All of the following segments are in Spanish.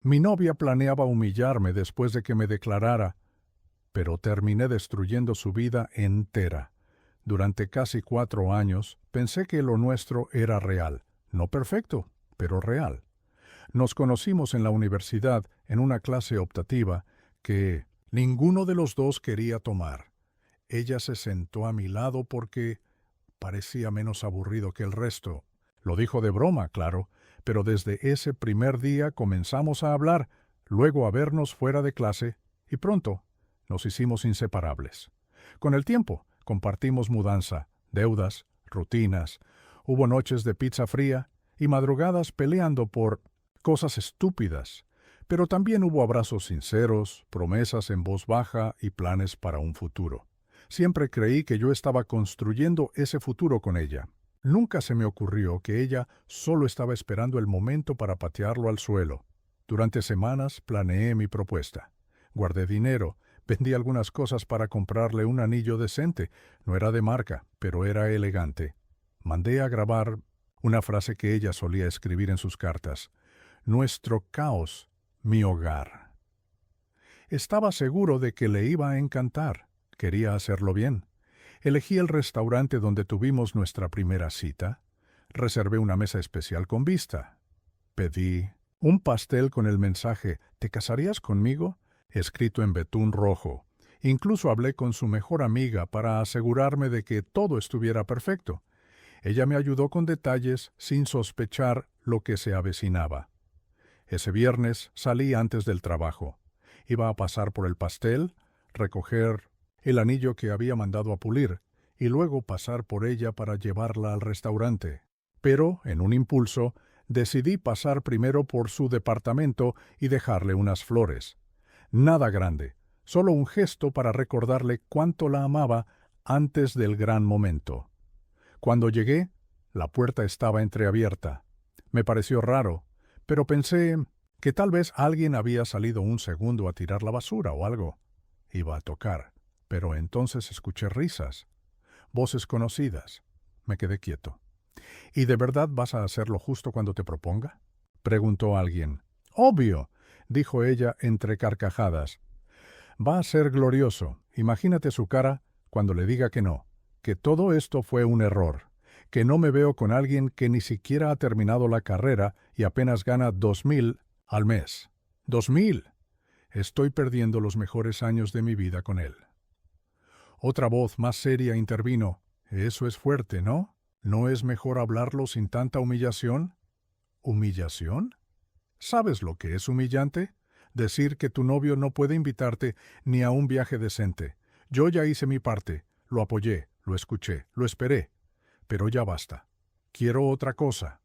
Mi novia planeaba humillarme después de que me declarara, pero terminé destruyendo su vida entera. Durante casi 4 años pensé que lo nuestro era real, no perfecto, pero real. Nos conocimos en la universidad en una clase optativa que ninguno de los dos quería tomar. Ella se sentó a mi lado porque parecía menos aburrido que el resto. Lo dijo de broma, claro, pero desde ese primer día comenzamos a hablar, luego a vernos fuera de clase, y pronto nos hicimos inseparables. Con el tiempo compartimos mudanza, deudas, rutinas, hubo noches de pizza fría y madrugadas peleando por cosas estúpidas, pero también hubo abrazos sinceros, promesas en voz baja y planes para un futuro. Siempre creí que yo estaba construyendo ese futuro con ella. Nunca se me ocurrió que ella solo estaba esperando el momento para patearlo al suelo. Durante semanas planeé mi propuesta. Guardé dinero, vendí algunas cosas para comprarle un anillo decente. No era de marca, pero era elegante. Mandé a grabar una frase que ella solía escribir en sus cartas. Nuestro caos, mi hogar. Estaba seguro de que le iba a encantar. Quería hacerlo bien. Elegí el restaurante donde tuvimos nuestra primera cita. Reservé una mesa especial con vista. Pedí un pastel con el mensaje ¿Te casarías conmigo?, escrito en betún rojo. Incluso hablé con su mejor amiga para asegurarme de que todo estuviera perfecto. Ella me ayudó con detalles sin sospechar lo que se avecinaba. Ese viernes salí antes del trabajo. Iba a pasar por el pastel, recoger el anillo que había mandado a pulir, y luego pasar por ella para llevarla al restaurante. Pero, en un impulso, decidí pasar primero por su departamento y dejarle unas flores. Nada grande, solo un gesto para recordarle cuánto la amaba antes del gran momento. Cuando llegué, la puerta estaba entreabierta. Me pareció raro, pero pensé que tal vez alguien había salido un segundo a tirar la basura o algo. Iba a tocar, pero entonces escuché risas, voces conocidas. Me quedé quieto. ¿Y de verdad vas a hacerlo justo cuando te proponga?, preguntó alguien. Obvio, dijo ella entre carcajadas. Va a ser glorioso. Imagínate su cara cuando le diga que no, que todo esto fue un error, que no me veo con alguien que ni siquiera ha terminado la carrera y apenas gana 2,000 al mes. 2,000. Estoy perdiendo los mejores años de mi vida con él. Otra voz más seria intervino. Eso es fuerte, ¿no? ¿No es mejor hablarlo sin tanta humillación? ¿Humillación? ¿Sabes lo que es humillante? Decir que tu novio no puede invitarte ni a un viaje decente. Yo ya hice mi parte, lo apoyé, lo escuché, lo esperé. Pero ya basta. Quiero otra cosa.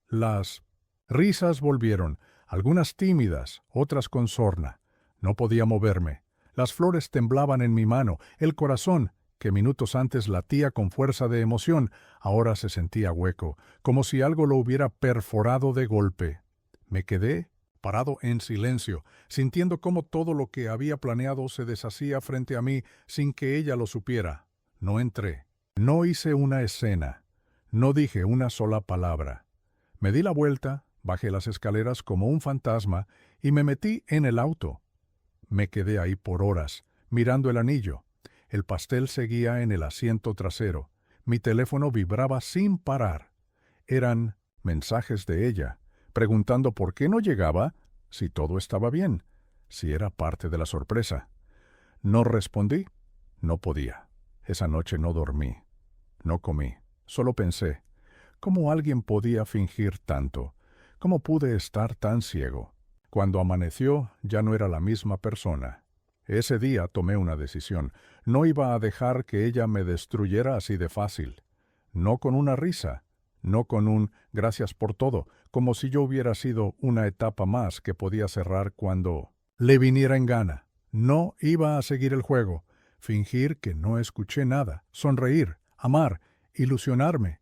Las risas volvieron, algunas tímidas, otras con sorna. No podía moverme. Las flores temblaban en mi mano, el corazón, que minutos antes latía con fuerza de emoción, ahora se sentía hueco, como si algo lo hubiera perforado de golpe. Me quedé parado en silencio, sintiendo cómo todo lo que había planeado se deshacía frente a mí sin que ella lo supiera. No entré. No hice una escena. No dije una sola palabra. Me di la vuelta, bajé las escaleras como un fantasma y me metí en el auto. Me quedé ahí por horas, mirando el anillo. El pastel seguía en el asiento trasero. Mi teléfono vibraba sin parar. Eran mensajes de ella, preguntando por qué no llegaba, si todo estaba bien, si era parte de la sorpresa. No respondí. No podía. Esa noche no dormí. No comí. Solo pensé, ¿cómo alguien podía fingir tanto? ¿Cómo pude estar tan ciego? Cuando amaneció, ya no era la misma persona. Ese día tomé una decisión. No iba a dejar que ella me destruyera así de fácil. No con una risa, no con un gracias por todo, como si yo hubiera sido una etapa más que podía cerrar cuando le viniera en gana. No iba a seguir el juego, fingir que no escuché nada, sonreír, amar, ilusionarme.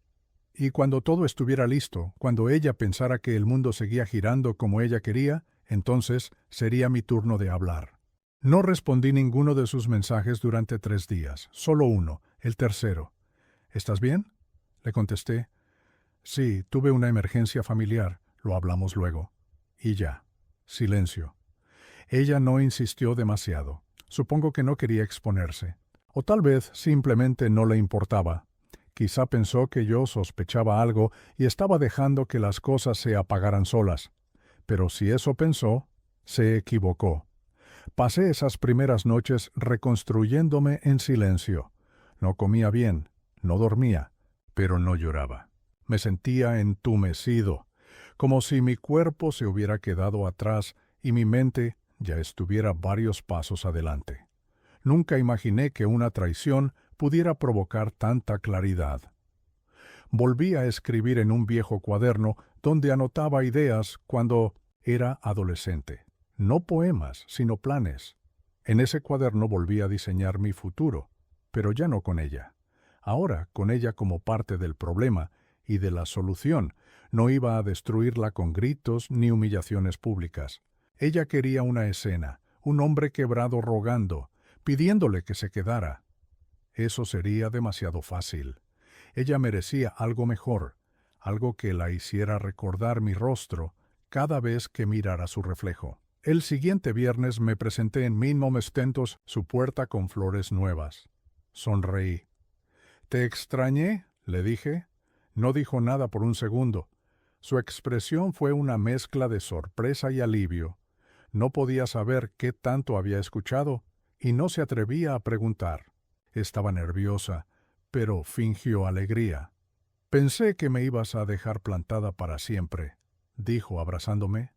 Y cuando todo estuviera listo, cuando ella pensara que el mundo seguía girando como ella quería, entonces sería mi turno de hablar. No respondí ninguno de sus mensajes durante 3 días, solo uno, el tercero. ¿Estás bien?, le contesté. Sí, tuve una emergencia familiar, lo hablamos luego. Y ya. Silencio. Ella no insistió demasiado. Supongo que no quería exponerse. O tal vez simplemente no le importaba. Quizá pensó que yo sospechaba algo y estaba dejando que las cosas se apagaran solas. Pero si eso pensó, se equivocó. Pasé esas primeras noches reconstruyéndome en silencio. No comía bien, no dormía, pero no lloraba. Me sentía entumecido, como si mi cuerpo se hubiera quedado atrás y mi mente ya estuviera varios pasos adelante. Nunca imaginé que una traición pudiera provocar tanta claridad. Volví a escribir en un viejo cuaderno donde anotaba ideas cuando era adolescente. No poemas, sino planes. En ese cuaderno volví a diseñar mi futuro, pero ya no con ella. Ahora, con ella como parte del problema y de la solución, no iba a destruirla con gritos ni humillaciones públicas. Ella quería una escena, un hombre quebrado rogando, pidiéndole que se quedara. Eso sería demasiado fácil. Ella merecía algo mejor, algo que la hiciera recordar mi rostro cada vez que mirara su reflejo. El siguiente viernes me presenté en Minimum Stentos su puerta con flores nuevas. Sonreí. «¿Te extrañé?», le dije. No dijo nada por un segundo. Su expresión fue una mezcla de sorpresa y alivio. No podía saber qué tanto había escuchado y no se atrevía a preguntar. Estaba nerviosa, pero fingió alegría. «Pensé que me ibas a dejar plantada para siempre», dijo abrazándome.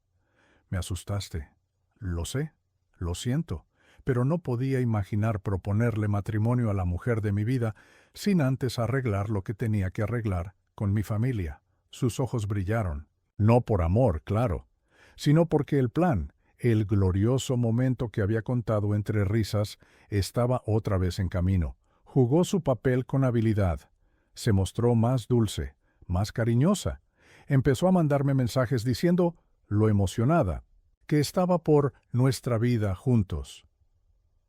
«Me asustaste. Lo sé, lo siento, pero no podía imaginar proponerle matrimonio a la mujer de mi vida sin antes arreglar lo que tenía que arreglar con mi familia». Sus ojos brillaron. No por amor, claro, sino porque el plan, el glorioso momento que había contado entre risas, estaba otra vez en camino. Jugó su papel con habilidad. Se mostró más dulce, más cariñosa. Empezó a mandarme mensajes diciendo, lo emocionada, que estaba por nuestra vida juntos.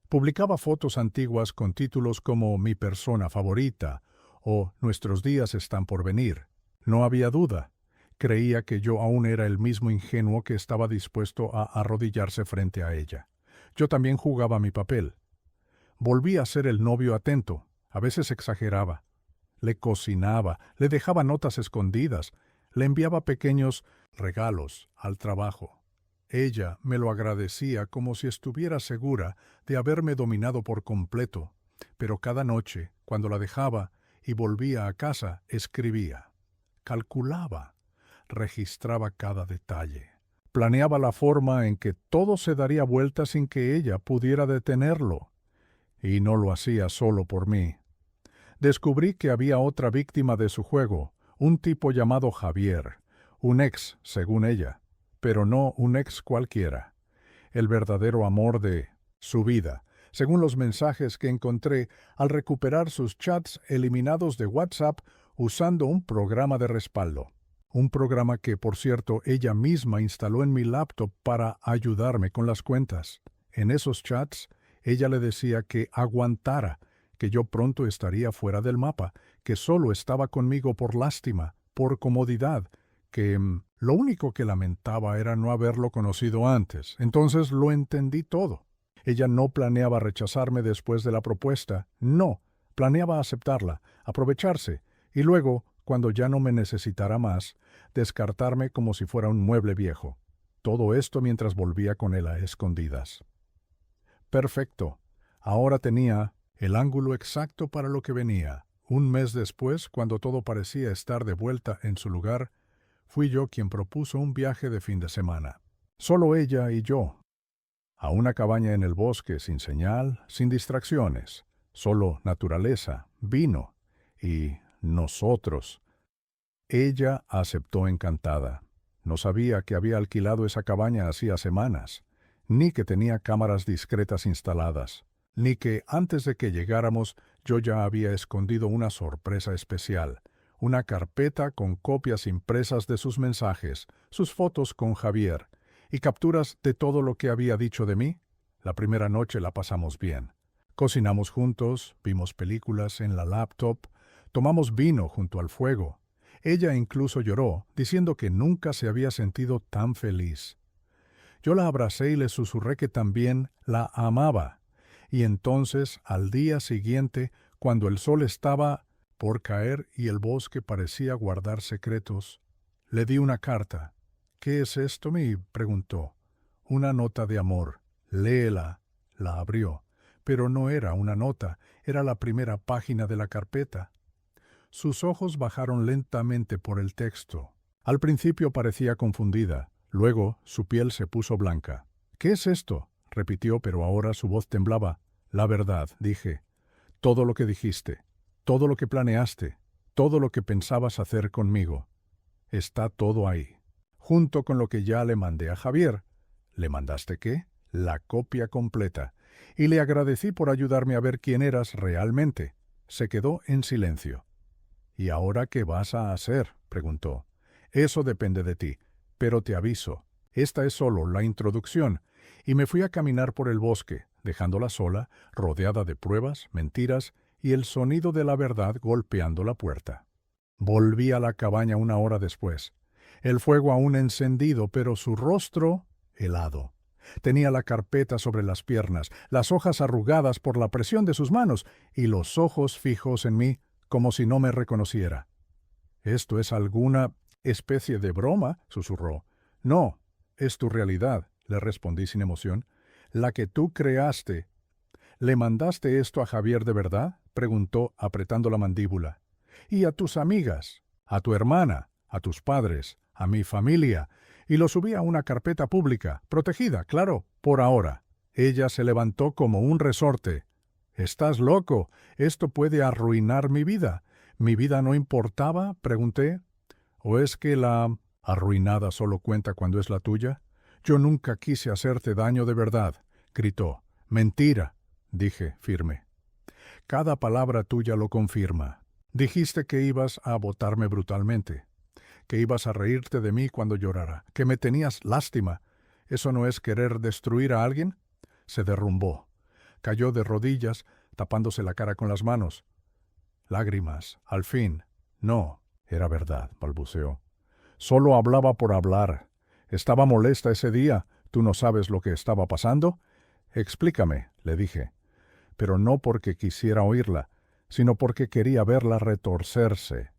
Publicaba fotos antiguas con títulos como Mi persona favorita o Nuestros días están por venir. No había duda. Creía que yo aún era el mismo ingenuo que estaba dispuesto a arrodillarse frente a ella. Yo también jugaba mi papel. Volví a ser el novio atento. A veces exageraba. Le cocinaba, le dejaba notas escondidas, le enviaba pequeños regalos al trabajo. Ella me lo agradecía como si estuviera segura de haberme dominado por completo, pero cada noche, cuando la dejaba y volvía a casa, escribía. Calculaba, registraba cada detalle. Planeaba la forma en que todo se daría vuelta sin que ella pudiera detenerlo. Y no lo hacía solo por mí. Descubrí que había otra víctima de su juego, un tipo llamado Javier, un ex, según ella, pero no un ex cualquiera. El verdadero amor de su vida, según los mensajes que encontré al recuperar sus chats eliminados de WhatsApp usando un programa de respaldo. Un programa que, por cierto, ella misma instaló en mi laptop para ayudarme con las cuentas. En esos chats, ella le decía que aguantara, que yo pronto estaría fuera del mapa, que solo estaba conmigo por lástima, por comodidad, que lo único que lamentaba era no haberlo conocido antes. Entonces lo entendí todo. Ella no planeaba rechazarme después de la propuesta, no, planeaba aceptarla, aprovecharse, y luego, cuando ya no me necesitara más, descartarme como si fuera un mueble viejo. Todo esto mientras volvía con él a escondidas. Perfecto. Ahora tenía el ángulo exacto para lo que venía. Un mes después, cuando todo parecía estar de vuelta en su lugar, fui yo quien propuso un viaje de fin de semana. Solo ella y yo. A una cabaña en el bosque sin señal, sin distracciones. Solo naturaleza, vino y nosotros. Ella aceptó encantada. No sabía que había alquilado esa cabaña hacía semanas, ni que tenía cámaras discretas instaladas, ni que antes de que llegáramos yo ya había escondido una sorpresa especial, una carpeta con copias impresas de sus mensajes, sus fotos con Javier y capturas de todo lo que había dicho de mí. La primera noche la pasamos bien. Cocinamos juntos, vimos películas en la laptop, tomamos vino junto al fuego. Ella incluso lloró, diciendo que nunca se había sentido tan feliz. Yo la abracé y le susurré que también la amaba. Y entonces, al día siguiente, cuando el sol estaba por caer y el bosque parecía guardar secretos, le di una carta. —¿Qué es esto, mi? —preguntó. —Una nota de amor. Léela. La abrió. Pero no era una nota, era la primera página de la carpeta. Sus ojos bajaron lentamente por el texto. Al principio parecía confundida. Luego su piel se puso blanca. —¿Qué es esto? —repitió, pero ahora su voz temblaba. —La verdad —dije—. Todo lo que dijiste, todo lo que planeaste, todo lo que pensabas hacer conmigo. Está todo ahí, junto con lo que ya le mandé a Javier. ¿Le mandaste qué? La copia completa. Y le agradecí por ayudarme a ver quién eras realmente. Se quedó en silencio. —¿Y ahora qué vas a hacer? —preguntó. —Eso depende de ti, pero te aviso. Esta es solo la introducción. Y me fui a caminar por el bosque, dejándola sola, rodeada de pruebas, mentiras y el sonido de la verdad golpeando la puerta. Volví a la cabaña 1 hora después. El fuego aún encendido, pero su rostro helado. Tenía la carpeta sobre las piernas, las hojas arrugadas por la presión de sus manos y los ojos fijos en mí, como si no me reconociera. —¿Esto es alguna especie de broma? —susurró. —No, es tu realidad —le respondí sin emoción—, la que tú creaste. —¿Le mandaste esto a Javier de verdad? —preguntó, apretando la mandíbula. —Y a tus amigas, a tu hermana, a tus padres, a mi familia, y lo subí a una carpeta pública, protegida, claro, por ahora. Ella se levantó como un resorte. —¿Estás loco? Esto puede arruinar mi vida. ¿Mi vida no importaba? —pregunté. —¿O es que la arruinada solo cuenta cuando es la tuya? Yo nunca quise hacerte daño de verdad —gritó. —Mentira —dije, firme. —Cada palabra tuya lo confirma. Dijiste que ibas a botarme brutalmente, que ibas a reírte de mí cuando llorara, que me tenías lástima. ¿Eso no es querer destruir a alguien? Se derrumbó. Cayó de rodillas, tapándose la cara con las manos. Lágrimas, al fin. No, era verdad, balbuceó. Solo hablaba por hablar. Estaba molesta ese día. ¿Tú no sabes lo que estaba pasando? Explícame, le dije. Pero no porque quisiera oírla, sino porque quería verla retorcerse.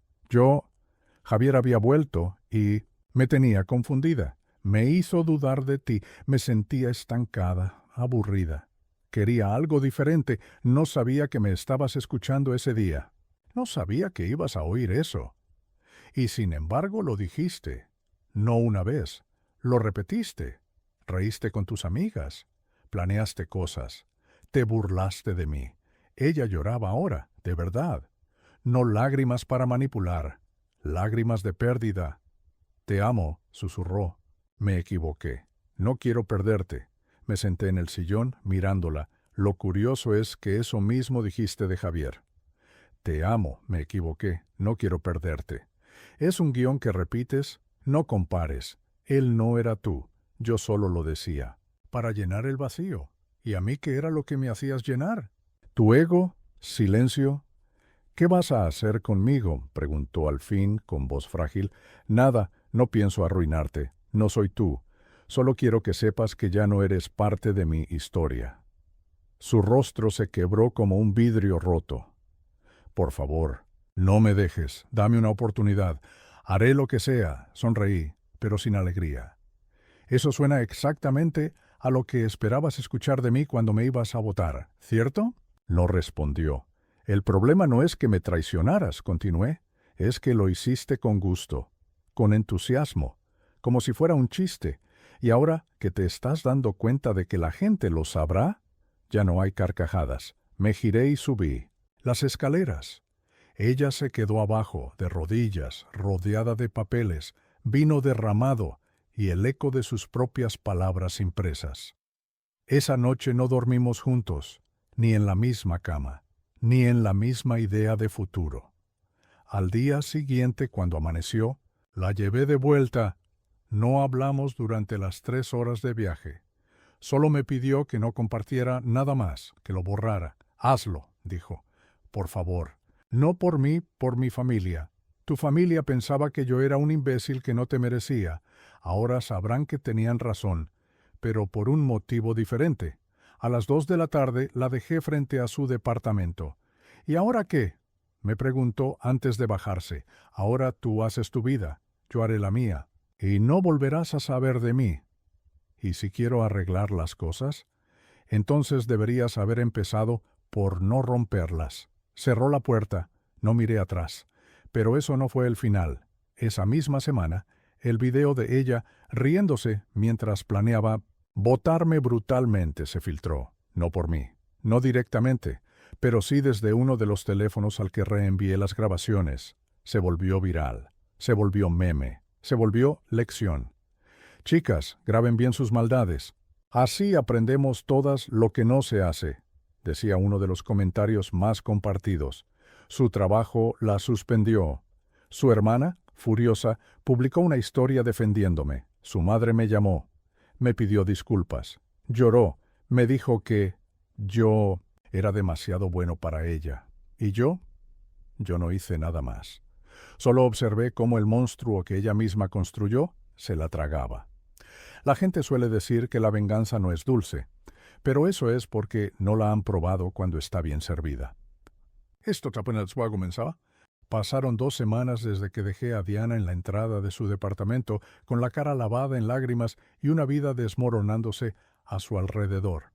Javier había vuelto y me tenía confundida. Me hizo dudar de ti. Me sentía estancada, aburrida. Quería algo diferente. No sabía que me estabas escuchando ese día. No sabía que ibas a oír eso. Y sin embargo lo dijiste. No una vez. Lo repetiste. Reíste con tus amigas. Planeaste cosas. Te burlaste de mí. Ella lloraba ahora, de verdad. No lágrimas para manipular. Lágrimas de pérdida. Te amo, susurró. Me equivoqué. No quiero perderte. Me senté en el sillón, mirándola. Lo curioso es que eso mismo dijiste de Javier. Te amo, me equivoqué. No quiero perderte. Es un guión que repites. No compares. Él no era tú. Yo solo lo decía. Para llenar el vacío. ¿Y a mí qué era lo que me hacías llenar? ¿Tu ego? ¿Silencio? —¿Qué vas a hacer conmigo? —preguntó al fin, con voz frágil. —Nada, no pienso arruinarte. No soy tú. Solo quiero que sepas que ya no eres parte de mi historia. Su rostro se quebró como un vidrio roto. —Por favor, no me dejes. Dame una oportunidad. Haré lo que sea. Sonreí, pero sin alegría. Eso suena exactamente a lo que esperabas escuchar de mí cuando me ibas a votar, ¿cierto? No respondió. El problema no es que me traicionaras, continué, es que lo hiciste con gusto, con entusiasmo, como si fuera un chiste, y ahora que te estás dando cuenta de que la gente lo sabrá, ya no hay carcajadas. Me giré y subí las escaleras. Ella se quedó abajo, de rodillas, rodeada de papeles, vino derramado y el eco de sus propias palabras impresas. Esa noche no dormimos juntos, ni en la misma cama, ni en la misma idea de futuro. Al día siguiente, cuando amaneció, la llevé de vuelta. No hablamos durante las 3 horas de viaje. Solo me pidió que no compartiera nada más, que lo borrara. Hazlo, dijo. Por favor. No por mí, por mi familia. Tu familia pensaba que yo era un imbécil que no te merecía. Ahora sabrán que tenían razón. pero por un motivo diferente. A las 2 de la tarde la dejé frente a su departamento. ¿Y ahora qué?, me preguntó antes de bajarse. Ahora tú haces tu vida, yo haré la mía, y no volverás a saber de mí. ¿Y si quiero arreglar las cosas? Entonces deberías haber empezado por no romperlas. Cerró la puerta, no miré atrás. Pero eso no fue el final. Esa misma semana, el video de ella riéndose mientras planeaba botarme brutalmente se filtró. No por mí, no directamente, pero sí desde uno de los teléfonos al que reenvié las grabaciones. Se volvió viral, se volvió meme, se volvió lección. Chicas, graben bien sus maldades. Así aprendemos todas lo que no se hace, decía uno de los comentarios más compartidos. Su trabajo la suspendió. Su hermana, furiosa, publicó una historia defendiéndome. Su madre me llamó. Me pidió disculpas. Lloró. Me dijo que yo era demasiado bueno para ella. ¿Y yo? Yo no hice nada más. Solo observé cómo el monstruo que ella misma construyó se la tragaba. La gente suele decir que la venganza no es dulce, pero eso es porque no la han probado cuando está bien servida. Esto apenas comenzaba. Pasaron 2 semanas desde que dejé a Diana en la entrada de su departamento, con la cara lavada en lágrimas y una vida desmoronándose a su alrededor.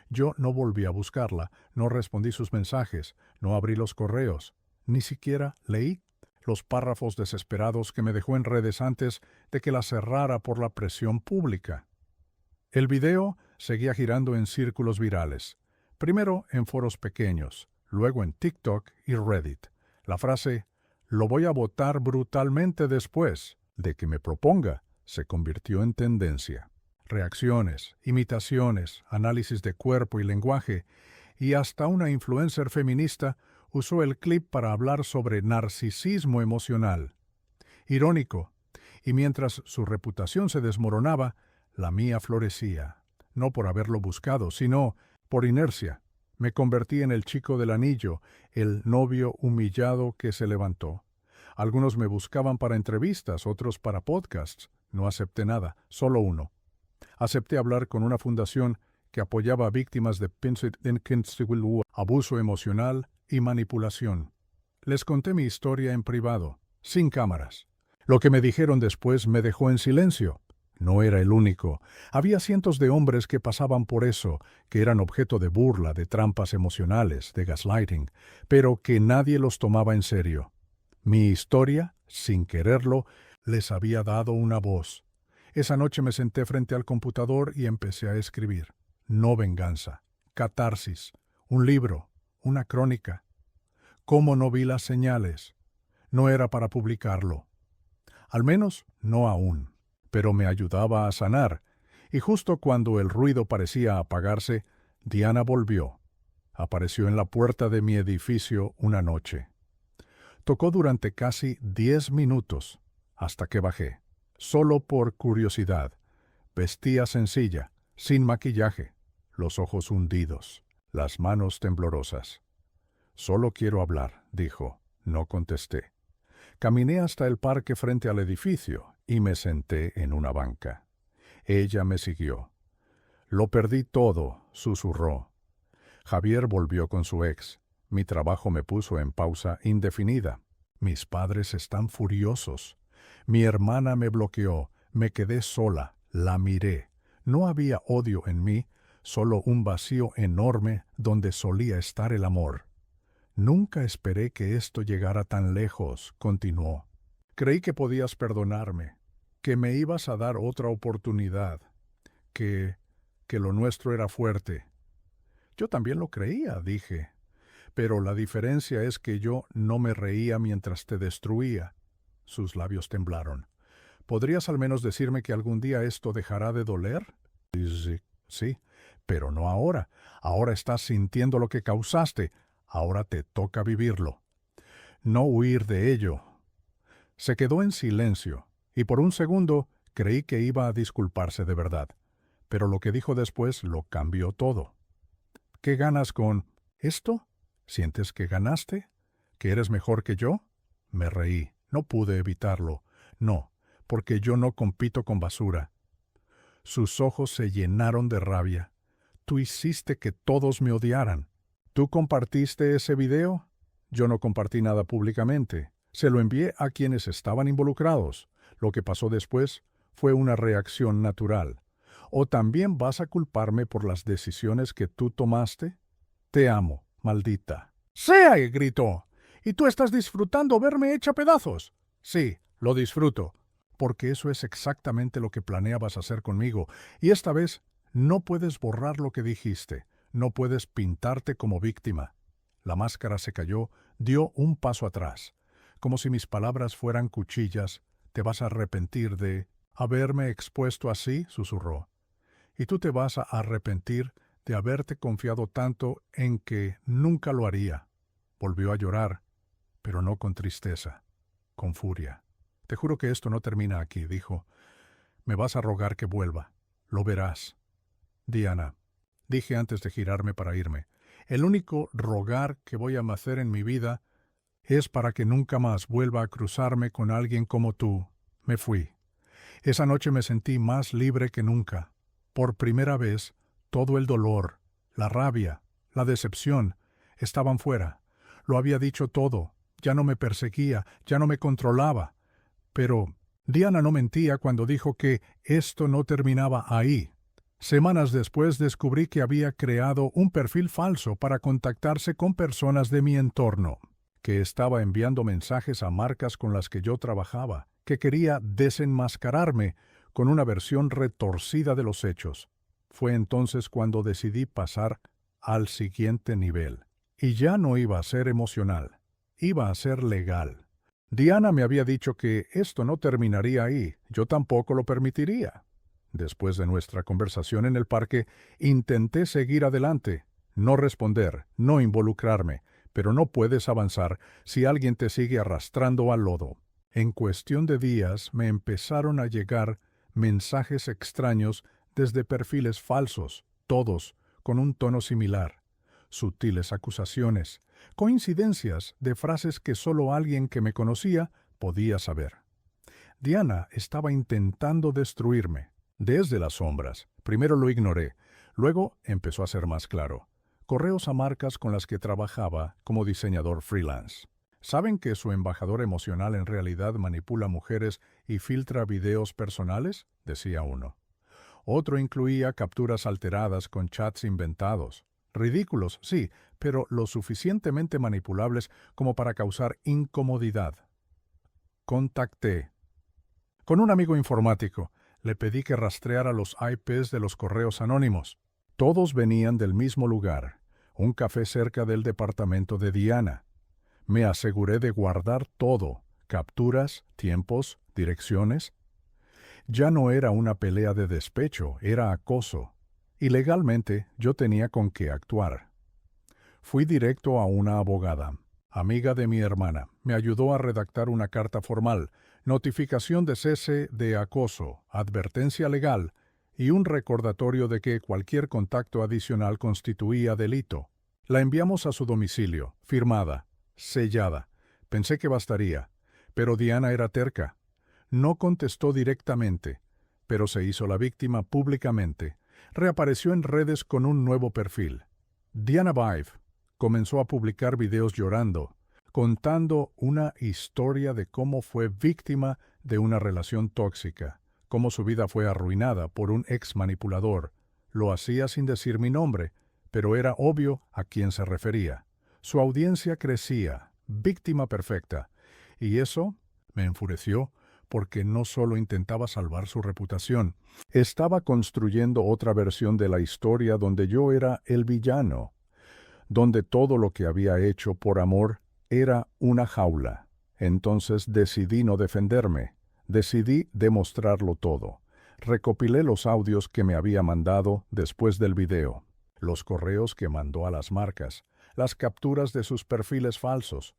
Yo no volví a buscarla, no respondí sus mensajes, no abrí los correos, ni siquiera leí los párrafos desesperados que me dejó en redes antes de que la cerrara por la presión pública. El video seguía girando en círculos virales, primero en foros pequeños, luego en TikTok y Reddit. La frase «lo voy a botar brutalmente después de que me proponga» se convirtió en tendencia. Reacciones, imitaciones, análisis de cuerpo y lenguaje, y hasta una influencer feminista usó el clip para hablar sobre narcisismo emocional. Irónico, y mientras su reputación se desmoronaba, la mía florecía, no por haberlo buscado, sino por inercia. Me convertí en el chico del anillo, el novio humillado que se levantó. Algunos me buscaban para entrevistas, otros para podcasts. No acepté nada, solo uno. Acepté hablar con una fundación que apoyaba a víctimas de abuso emocional y manipulación. Les conté mi historia en privado, sin cámaras. Lo que me dijeron después me dejó en silencio. No era el único. Había cientos de hombres que pasaban por eso, que eran objeto de burla, de trampas emocionales, de gaslighting, pero que nadie los tomaba en serio. Mi historia, sin quererlo, les había dado una voz. Esa noche me senté frente al computador y empecé a escribir. No venganza, catarsis, un libro, una crónica. ¿Cómo no vi las señales? No era para publicarlo. Al menos no aún, pero me ayudaba a sanar, y justo cuando el ruido parecía apagarse, Diana volvió. Apareció en la puerta de mi edificio una noche. Tocó durante casi 10 minutos, hasta que bajé, solo por curiosidad. Vestía sencilla, sin maquillaje, los ojos hundidos, las manos temblorosas. «Solo quiero hablar», dijo. No contesté. Caminé hasta el parque frente al edificio y me senté en una banca. Ella me siguió. «Lo perdí todo», susurró. Javier volvió con su ex. Mi trabajo me puso en pausa indefinida. Mis padres están furiosos. Mi hermana me bloqueó. Me quedé sola. La miré. No había odio en mí, solo un vacío enorme donde solía estar el amor. «Nunca esperé que esto llegara tan lejos», continuó. «Creí que podías perdonarme, que me ibas a dar otra oportunidad, que lo nuestro era fuerte». «Yo también lo creía», dije. «Pero la diferencia es que yo no me reía mientras te destruía». Sus labios temblaron. «¿Podrías al menos decirme que algún día esto dejará de doler?» Sí, pero no ahora. Ahora estás sintiendo lo que causaste. Ahora te toca vivirlo. No huir de ello». Se quedó en silencio, y por un segundo creí que iba a disculparse de verdad. Pero lo que dijo después lo cambió todo. «¿Qué ganas con esto? ¿Sientes que ganaste? ¿Que eres mejor que yo?» Me reí. No pude evitarlo. No, porque yo no compito con basura. Sus ojos se llenaron de rabia. Tú hiciste que todos me odiaran. ¿Tú compartiste ese video? Yo no compartí nada públicamente. Se lo envié a quienes estaban involucrados. Lo que pasó después fue una reacción natural. ¿O también vas a culparme por las decisiones que tú tomaste? Te amo, maldita. ¡Sea! Gritó. ¿Y tú estás disfrutando verme hecha pedazos? Sí, lo disfruto, porque eso es exactamente lo que planeabas hacer conmigo, y esta vez no puedes borrar lo que dijiste, no puedes pintarte como víctima. La máscara se cayó, dio un paso atrás. Como si mis palabras fueran cuchillas, te vas a arrepentir de haberme expuesto así, susurró. Y tú te vas a arrepentir de haberte confiado tanto en que nunca lo haría. Volvió a llorar, pero no con tristeza, con furia. Te juro que esto no termina aquí, dijo. Me vas a rogar que vuelva. Lo verás. Diana, dije antes de girarme para irme, el único rogar que voy a hacer en mi vida es para que nunca más vuelva a cruzarme con alguien como tú. Me fui. Esa noche me sentí más libre que nunca. Por primera vez, todo el dolor, la rabia, la decepción, estaban fuera. Lo había dicho todo. Ya no me perseguía, ya no me controlaba. Pero Diana no mentía cuando dijo que esto no terminaba ahí. Semanas después descubrí que había creado un perfil falso para contactarse con personas de mi entorno, que estaba enviando mensajes a marcas con las que yo trabajaba, que quería desenmascararme con una versión retorcida de los hechos. Fue entonces cuando decidí pasar al siguiente nivel. Y ya no iba a ser emocional, iba a ser legal. Diana me había dicho que esto no terminaría ahí, yo tampoco lo permitiría. Después de nuestra conversación en el parque, intenté seguir adelante, no responder, no involucrarme, pero no puedes avanzar si alguien te sigue arrastrando al lodo. En cuestión de días me empezaron a llegar mensajes extraños desde perfiles falsos, todos con un tono similar. Sutiles acusaciones, coincidencias de frases que solo alguien que me conocía podía saber. Diana estaba intentando destruirme, desde las sombras. Primero lo ignoré, luego empezó a ser más claro. Correos a marcas con las que trabajaba como diseñador freelance. ¿Saben que su embajador emocional en realidad manipula mujeres y filtra videos personales? Decía uno. Otro incluía capturas alteradas con chats inventados. Ridículos, sí, pero lo suficientemente manipulables como para causar incomodidad. Contacté con un amigo informático. Le pedí que rastreara los IPs de los correos anónimos. Todos venían del mismo lugar, un café cerca del departamento de Diana. Me aseguré de guardar todo, capturas, tiempos, direcciones. Ya no era una pelea de despecho, era acoso. Y legalmente yo tenía con qué actuar. Fui directo a una abogada, amiga de mi hermana. Me ayudó a redactar una carta formal, notificación de cese de acoso, advertencia legal y un recordatorio de que cualquier contacto adicional constituía delito. La enviamos a su domicilio, firmada, sellada. Pensé que bastaría, pero Diana era terca. No contestó directamente, pero se hizo la víctima públicamente. Reapareció en redes con un nuevo perfil. Diana Vive comenzó a publicar videos llorando, contando una historia de cómo fue víctima de una relación tóxica, cómo su vida fue arruinada por un ex manipulador. Lo hacía sin decir mi nombre, pero era obvio a quién se refería. Su audiencia crecía, víctima perfecta, y eso me enfureció porque no solo intentaba salvar su reputación, estaba construyendo otra versión de la historia donde yo era el villano, donde todo lo que había hecho por amor era una jaula. Entonces decidí no defenderme, decidí demostrarlo todo. Recopilé los audios que me había mandado después del video, los correos que mandó a las marcas, las capturas de sus perfiles falsos,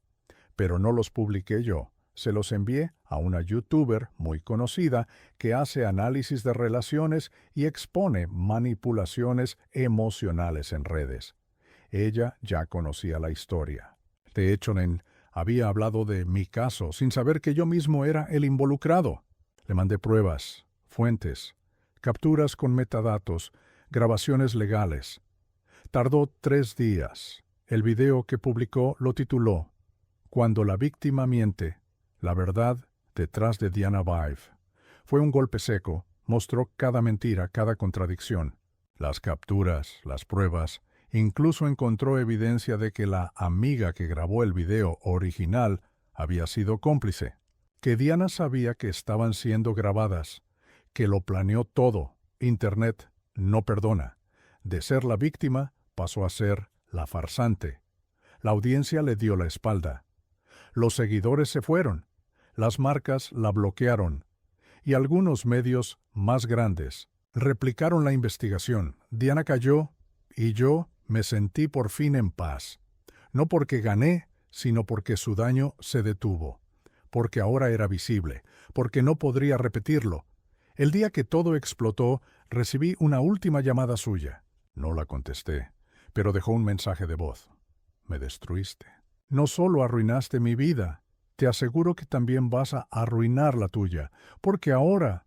pero no los publiqué yo. Se los envié a una youtuber muy conocida que hace análisis de relaciones y expone manipulaciones emocionales en redes. Ella ya conocía la historia. De hecho, Nen había hablado de mi caso sin saber que yo mismo era el involucrado. Le mandé pruebas, fuentes. capturas con metadatos, grabaciones legales. Tardó 3 días. El video que publicó lo tituló Cuando la víctima miente, la verdad detrás de Diana Vive. Fue un golpe seco, mostró cada mentira, cada contradicción. Las capturas, las pruebas, incluso encontró evidencia de que la amiga que grabó el video original había sido cómplice, que Diana sabía que estaban siendo grabadas, que lo planeó todo. Internet no perdona. De ser la víctima, pasó a ser la farsante. La audiencia le dio la espalda. Los seguidores se fueron. Las marcas la bloquearon. Y algunos medios más grandes replicaron la investigación. Diana cayó y yo me sentí por fin en paz. No porque gané, sino porque su daño se detuvo. Porque ahora era visible. Porque no podría repetirlo. El día que todo explotó, recibí una última llamada suya. No la contesté, pero dejó un mensaje de voz. Me destruiste. No solo arruinaste mi vida, te aseguro que también vas a arruinar la tuya, porque ahora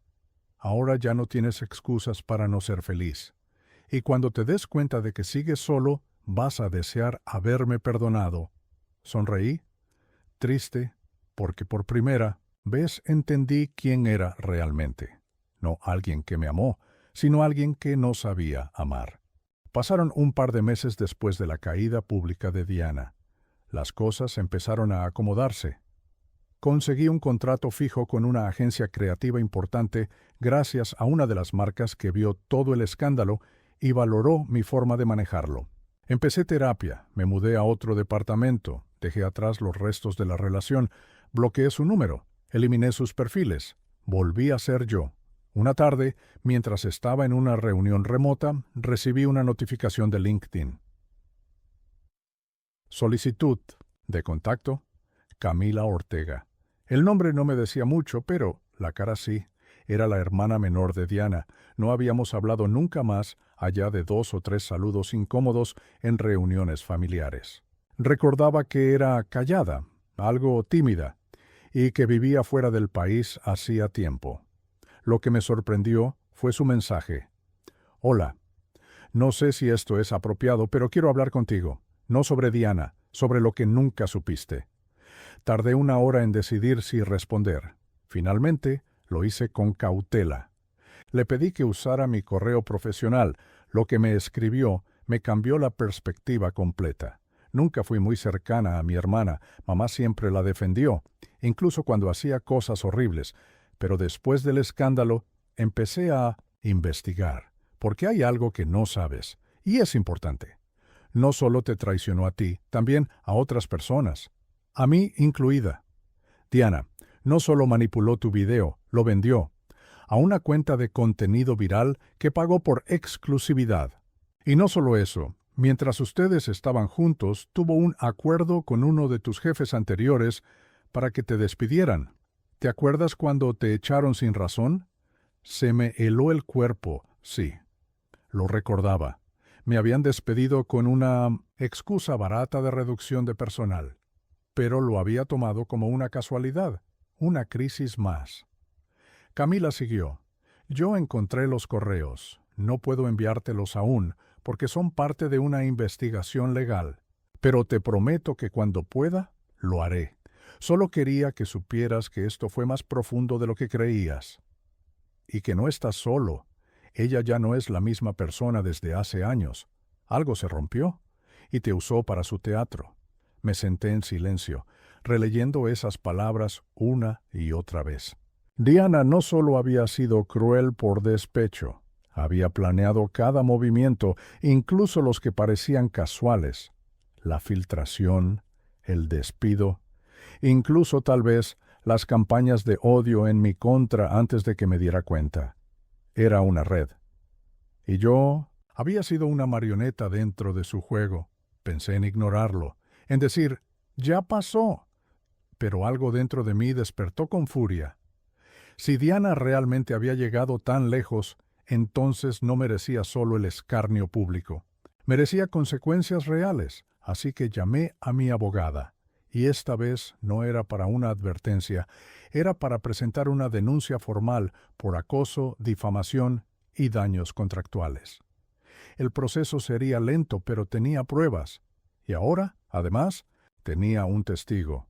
ya no tienes excusas para no ser feliz. Y cuando te des cuenta de que sigues solo, vas a desear haberme perdonado. Sonreí, triste, porque por primera vez entendí quién era realmente. No alguien que me amó, sino alguien que no sabía amar. Pasaron un par de meses después de la caída pública de Diana. Las cosas empezaron a acomodarse. Conseguí un contrato fijo con una agencia creativa importante gracias a una de las marcas que vio todo el escándalo y valoró mi forma de manejarlo. Empecé terapia, me mudé a otro departamento, dejé atrás los restos de la relación, bloqueé su número, eliminé sus perfiles, volví a ser yo. Una tarde, mientras estaba en una reunión remota, recibí una notificación de LinkedIn. Solicitud de contacto, Camila Ortega. El nombre no me decía mucho, pero la cara sí. Era la hermana menor de Diana. No habíamos hablado nunca más allá de 2 o 3 saludos incómodos en reuniones familiares. Recordaba que era callada, algo tímida, y que vivía fuera del país hacía tiempo. Lo que me sorprendió fue su mensaje. Hola, no sé si esto es apropiado, pero quiero hablar contigo. No sobre Diana, sobre lo que nunca supiste. Tardé 1 hora en decidir si responder. Finalmente, lo hice con cautela. Le pedí que usara mi correo profesional. Lo que me escribió me cambió la perspectiva completa. Nunca fui muy cercana a mi hermana. Mamá siempre la defendió, incluso cuando hacía cosas horribles. Pero después del escándalo, empecé a investigar, porque hay algo que no sabes, y es importante. No solo te traicionó a ti, también a otras personas, a mí incluida. Diana, no solo manipuló tu video, lo vendió, a una cuenta de contenido viral que pagó por exclusividad. Y no solo eso, mientras ustedes estaban juntos, tuvo un acuerdo con uno de tus jefes anteriores para que te despidieran. ¿Te acuerdas cuando te echaron sin razón? Se me heló el cuerpo, sí. Lo recordaba. Me habían despedido con una excusa barata de reducción de personal. Pero lo había tomado como una casualidad, una crisis más. Camila siguió. Yo encontré los correos. No puedo enviártelos aún, porque son parte de una investigación legal. Pero te prometo que cuando pueda, lo haré. Solo quería que supieras que esto fue más profundo de lo que creías. Y que no estás solo. Ella ya no es la misma persona desde hace años. Algo se rompió y te usó para su teatro. Me senté en silencio, releyendo esas palabras una y otra vez. Diana no solo había sido cruel por despecho, había planeado cada movimiento, incluso los que parecían casuales. La filtración, el despido, incluso tal vez las campañas de odio en mi contra antes de que me diera cuenta. Era una red. Y yo había sido una marioneta dentro de su juego. Pensé en ignorarlo, en decir, ya pasó. Pero algo dentro de mí despertó con furia. Si Diana realmente había llegado tan lejos, entonces no merecía solo el escarnio público. Merecía consecuencias reales, así que llamé a mi abogada. Y esta vez no era para una advertencia, era para presentar una denuncia formal por acoso, difamación y daños contractuales. El proceso sería lento, pero tenía pruebas. Y ahora, además, tenía un testigo,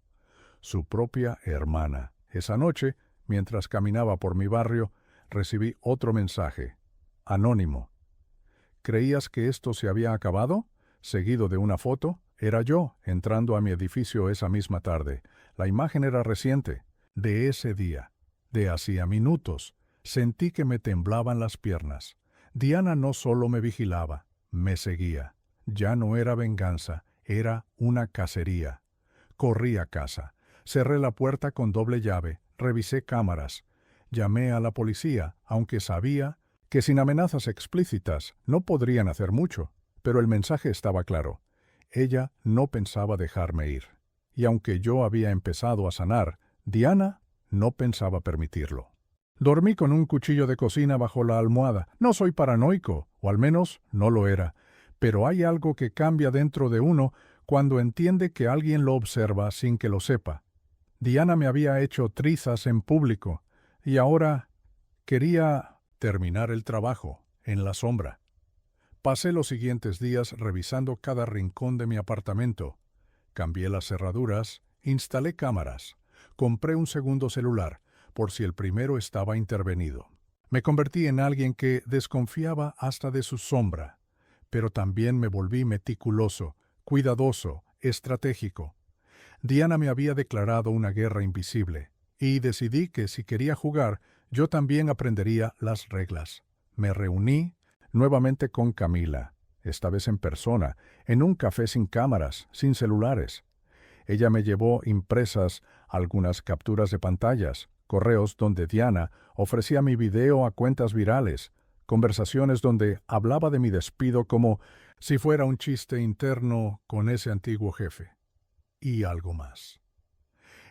su propia hermana. Esa noche, mientras caminaba por mi barrio, recibí otro mensaje, anónimo. ¿Creías que esto se había acabado? Seguido de una foto, era yo entrando a mi edificio esa misma tarde. La imagen era reciente, de ese día, de hacía minutos. Sentí que me temblaban las piernas. Diana no solo me vigilaba, me seguía. Ya no era venganza, era una cacería. Corrí a casa, cerré la puerta con doble llave, revisé cámaras. Llamé a la policía, aunque sabía que sin amenazas explícitas no podrían hacer mucho, pero el mensaje estaba claro. Ella no pensaba dejarme ir. Y aunque yo había empezado a sanar, Diana no pensaba permitirlo. Dormí con un cuchillo de cocina bajo la almohada. No soy paranoico, o al menos no lo era, pero hay algo que cambia dentro de uno cuando entiende que alguien lo observa sin que lo sepa. Diana me había hecho trizas en público, y ahora quería terminar el trabajo, en la sombra. Pasé los siguientes días revisando cada rincón de mi apartamento. Cambié las cerraduras, instalé cámaras, compré un segundo celular, por si el primero estaba intervenido. Me convertí en alguien que desconfiaba hasta de su sombra, pero también me volví meticuloso, cuidadoso, estratégico. Diana me había declarado una guerra invisible, y decidí que si quería jugar, yo también aprendería las reglas. Me reuní nuevamente con Camila, esta vez en persona, en un café sin cámaras, sin celulares. Ella me llevó impresas algunas capturas de pantallas, correos donde Diana ofrecía mi video a cuentas virales, conversaciones donde hablaba de mi despido como si fuera un chiste interno con ese antiguo jefe. Y algo más.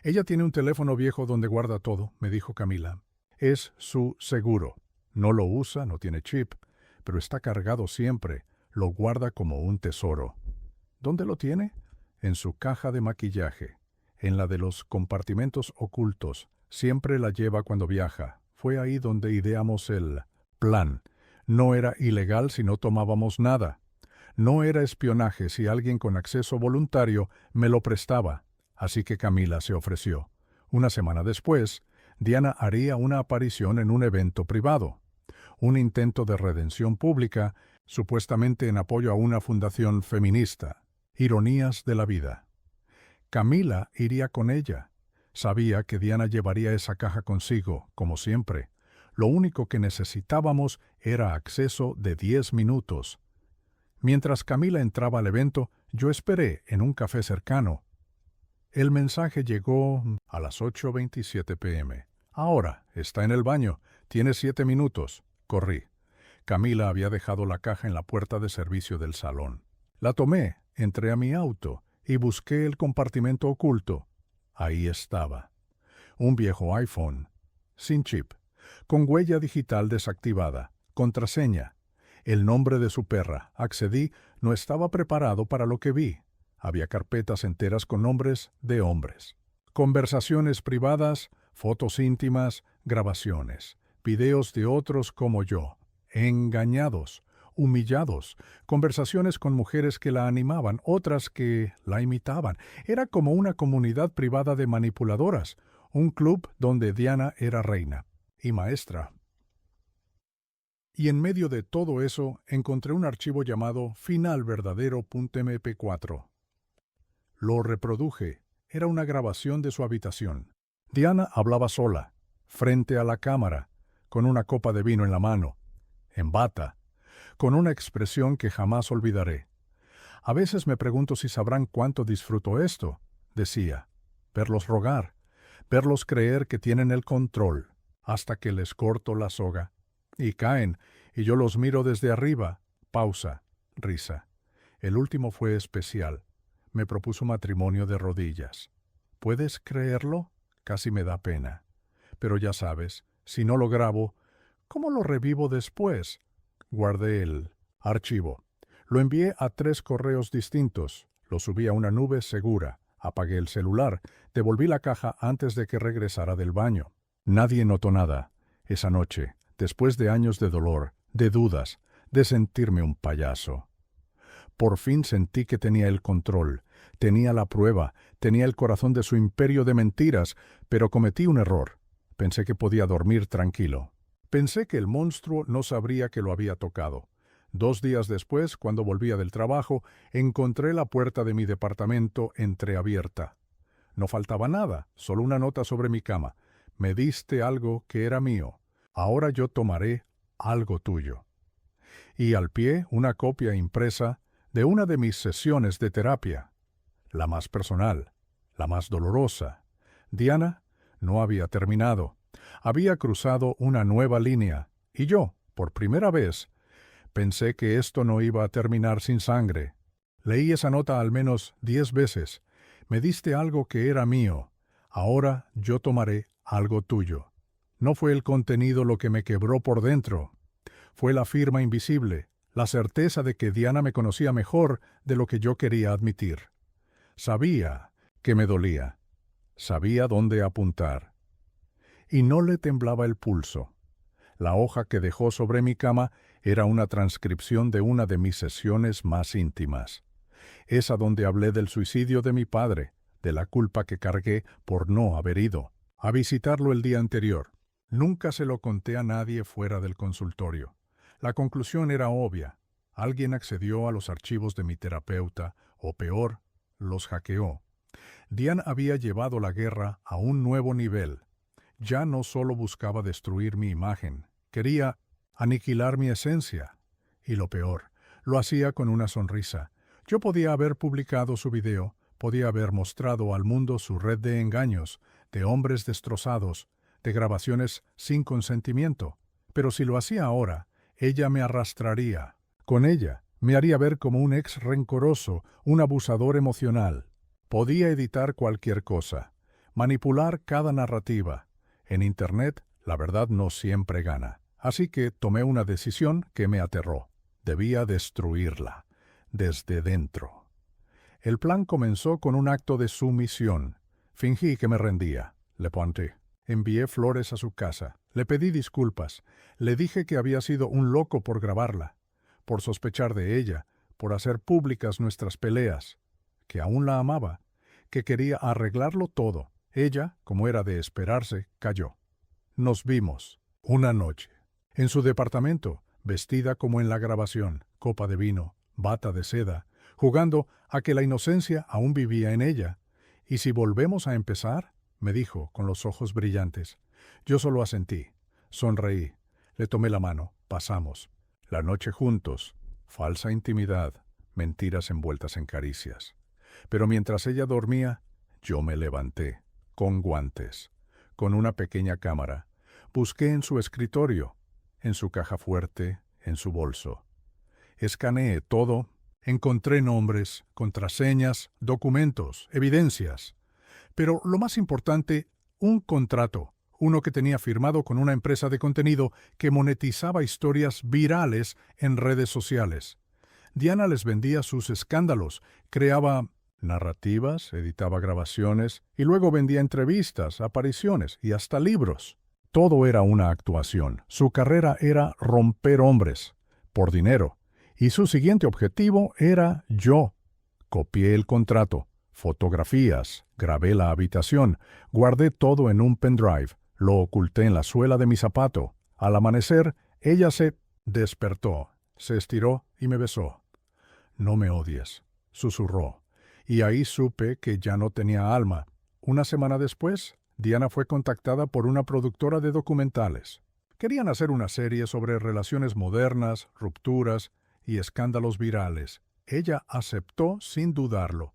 Ella tiene un teléfono viejo donde guarda todo, me dijo Camila. Es su seguro. No lo usa, no tiene chip, pero está cargado siempre. Lo guarda como un tesoro. ¿Dónde lo tiene? En su caja de maquillaje, en la de los compartimentos ocultos. Siempre la lleva cuando viaja. Fue ahí donde ideamos el plan. No era ilegal si no tomábamos nada. No era espionaje si alguien con acceso voluntario me lo prestaba. Así que Camila se ofreció. Una semana después, Diana haría una aparición en un evento privado. Un intento de redención pública, supuestamente en apoyo a una fundación feminista. Ironías de la vida. Camila iría con ella. Sabía que Diana llevaría esa caja consigo, como siempre. Lo único que necesitábamos era acceso de 10 minutos. Mientras Camila entraba al evento, yo esperé en un café cercano. El mensaje llegó a las 8:27 p.m. Ahora, está en el baño. Tiene 7 minutos. Corrí. Camila había dejado la caja en la puerta de servicio del salón. La tomé, entré a mi auto y busqué el compartimento oculto. Ahí estaba. Un viejo iPhone, sin chip, con huella digital desactivada, contraseña. El nombre de su perra. Accedí, no estaba preparado para lo que vi. Había carpetas enteras con nombres de hombres. Conversaciones privadas, fotos íntimas, grabaciones, videos de otros como yo, engañados, humillados, conversaciones con mujeres que la animaban, otras que la imitaban. Era como una comunidad privada de manipuladoras, un club donde Diana era reina y maestra. Y en medio de todo eso encontré un archivo llamado finalverdadero.mp4. Lo reproduje. Era una grabación de su habitación. Diana hablaba sola, frente a la cámara, con una copa de vino en la mano, en bata, con una expresión que jamás olvidaré. A veces me pregunto si sabrán cuánto disfruto esto, decía, verlos rogar, verlos creer que tienen el control, hasta que les corto la soga. Y caen, y yo los miro desde arriba. Pausa, risa. El último fue especial. Me propuso matrimonio de rodillas. ¿Puedes creerlo? Casi me da pena. Pero ya sabes, si no lo grabo, ¿cómo lo revivo después? Guardé el archivo. Lo envié a 3 correos distintos. Lo subí a una nube segura. Apagué el celular. Devolví la caja antes de que regresara del baño. Nadie notó nada. Esa noche, después de años de dolor, de dudas, de sentirme un payaso. Por fin sentí que tenía el control, tenía la prueba, tenía el corazón de su imperio de mentiras, pero cometí un error. Pensé que podía dormir tranquilo. Pensé que el monstruo no sabría que lo había tocado. 2 días después, cuando volvía del trabajo, encontré la puerta de mi departamento entreabierta. No faltaba nada, solo una nota sobre mi cama. Me diste algo que era mío. Ahora yo tomaré algo tuyo. Y al pie una copia impresa de una de mis sesiones de terapia, la más personal, la más dolorosa. Diana no había terminado. Había cruzado una nueva línea, y yo, por primera vez, pensé que esto no iba a terminar sin sangre. Leí esa nota al menos 10 veces. Me diste algo que era mío. Ahora yo tomaré algo tuyo. No fue el contenido lo que me quebró por dentro. Fue la firma invisible, la certeza de que Diana me conocía mejor de lo que yo quería admitir. Sabía que me dolía. Sabía dónde apuntar. Y no le temblaba el pulso. La hoja que dejó sobre mi cama era una transcripción de una de mis sesiones más íntimas. Esa donde hablé del suicidio de mi padre, de la culpa que cargué por no haber ido a visitarlo el día anterior. Nunca se lo conté a nadie fuera del consultorio. La conclusión era obvia. Alguien accedió a los archivos de mi terapeuta, o peor, los hackeó. Diane había llevado la guerra a un nuevo nivel. Ya no solo buscaba destruir mi imagen, quería aniquilar mi esencia. Y lo peor, lo hacía con una sonrisa. Yo podía haber publicado su video, podía haber mostrado al mundo su red de engaños, de hombres destrozados, de grabaciones sin consentimiento. Pero si lo hacía ahora, ella me arrastraría. Con ella, me haría ver como un ex rencoroso, un abusador emocional. Podía editar cualquier cosa, manipular cada narrativa. En Internet, la verdad no siempre gana. Así que tomé una decisión que me aterró. Debía destruirla, desde dentro. El plan comenzó con un acto de sumisión. Fingí que me rendía. Le planté. Envié flores a su casa. Le pedí disculpas. Le dije que había sido un loco por grabarla, por sospechar de ella, por hacer públicas nuestras peleas, que aún la amaba, que quería arreglarlo todo. Ella, como era de esperarse, cayó. Nos vimos, una noche, en su departamento, vestida como en la grabación, copa de vino, bata de seda, jugando a que la inocencia aún vivía en ella. ¿Y si volvemos a empezar?, me dijo, con los ojos brillantes. Yo solo asentí, sonreí, le tomé la mano, pasamos. La noche juntos, falsa intimidad, mentiras envueltas en caricias. Pero mientras ella dormía, yo me levanté, con guantes, con una pequeña cámara. Busqué en su escritorio, en su caja fuerte, en su bolso. Escaneé todo, encontré nombres, contraseñas, documentos, evidencias. Pero lo más importante, un contrato, uno que tenía firmado con una empresa de contenido que monetizaba historias virales en redes sociales. Diana les vendía sus escándalos, creaba narrativas, editaba grabaciones y luego vendía entrevistas, apariciones y hasta libros. Todo era una actuación. Su carrera era romper hombres, por dinero, y su siguiente objetivo era yo. Copié el contrato, fotografías, grabé la habitación, guardé todo en un pendrive, lo oculté en la suela de mi zapato. Al amanecer, ella se despertó, se estiró y me besó. «No me odies», susurró, y ahí supe que ya no tenía alma. Una semana después, Diana fue contactada por una productora de documentales. Querían hacer una serie sobre relaciones modernas, rupturas y escándalos virales. Ella aceptó sin dudarlo.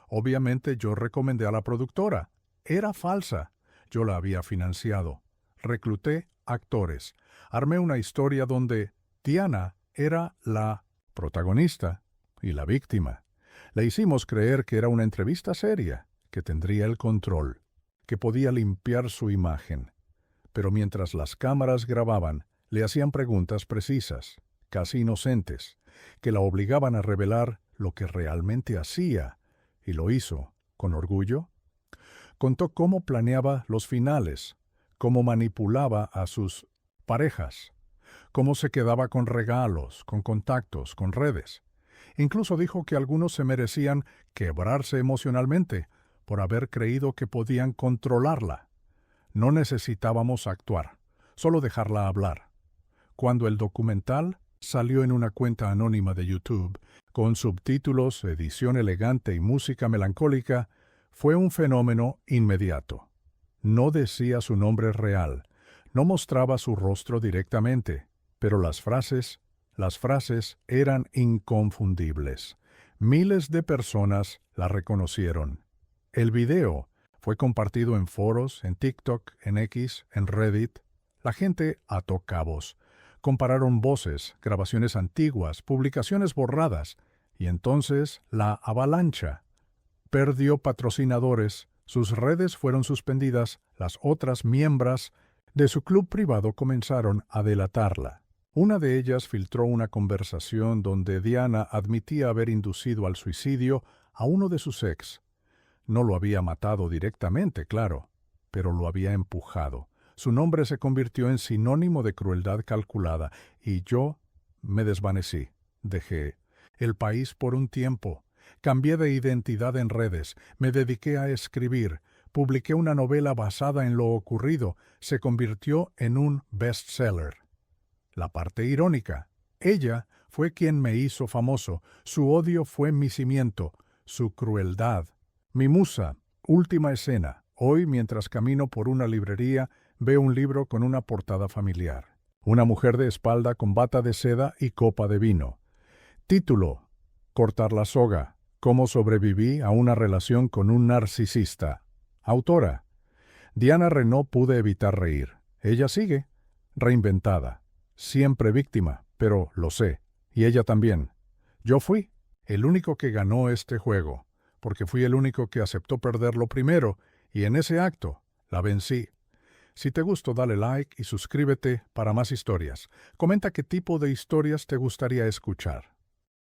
Obviamente yo recomendé a la productora. Era falsa. Yo la había financiado. Recluté actores. Armé una historia donde Diana era la protagonista y la víctima. Le hicimos creer que era una entrevista seria, que tendría el control, que podía limpiar su imagen. Pero mientras las cámaras grababan, le hacían preguntas precisas, casi inocentes, que la obligaban a revelar lo que realmente hacía, y lo hizo, con orgullo. Contó cómo planeaba los finales, cómo manipulaba a sus parejas, cómo se quedaba con regalos, con contactos, con redes. Incluso dijo que algunos se merecían quebrarse emocionalmente por haber creído que podían controlarla. No necesitábamos actuar, solo dejarla hablar. Cuando el documental salió en una cuenta anónima de YouTube, con subtítulos, edición elegante y música melancólica, fue un fenómeno inmediato. No decía su nombre real, no mostraba su rostro directamente, pero las frases eran inconfundibles. Miles de personas la reconocieron. El video fue compartido en foros, en TikTok, en X, en Reddit. La gente ató cabos. Compararon voces, grabaciones antiguas, publicaciones borradas, y entonces la avalancha. Perdió patrocinadores, sus redes fueron suspendidas, las otras miembros de su club privado comenzaron a delatarla. Una de ellas filtró una conversación donde Diana admitía haber inducido al suicidio a uno de sus ex. No lo había matado directamente, claro, pero lo había empujado. Su nombre se convirtió en sinónimo de crueldad calculada, y yo me desvanecí. Dejé el país por un tiempo. Cambié de identidad en redes, me dediqué a escribir, publiqué una novela basada en lo ocurrido, se convirtió en un bestseller. La parte irónica, ella fue quien me hizo famoso, su odio fue mi cimiento, su crueldad. Mi musa, última escena. Hoy, mientras camino por una librería, veo un libro con una portada familiar. Una mujer de espalda con bata de seda y copa de vino. Título: Cortar la soga. Cómo sobreviví a una relación con un narcisista. Autora: Diana Renaud. Pude evitar reír. Ella sigue, reinventada. Siempre víctima, pero lo sé. Y ella también. Yo fui el único que ganó este juego, porque fui el único que aceptó perderlo primero, y en ese acto la vencí. Si te gustó, dale like y suscríbete para más historias. Comenta qué tipo de historias te gustaría escuchar.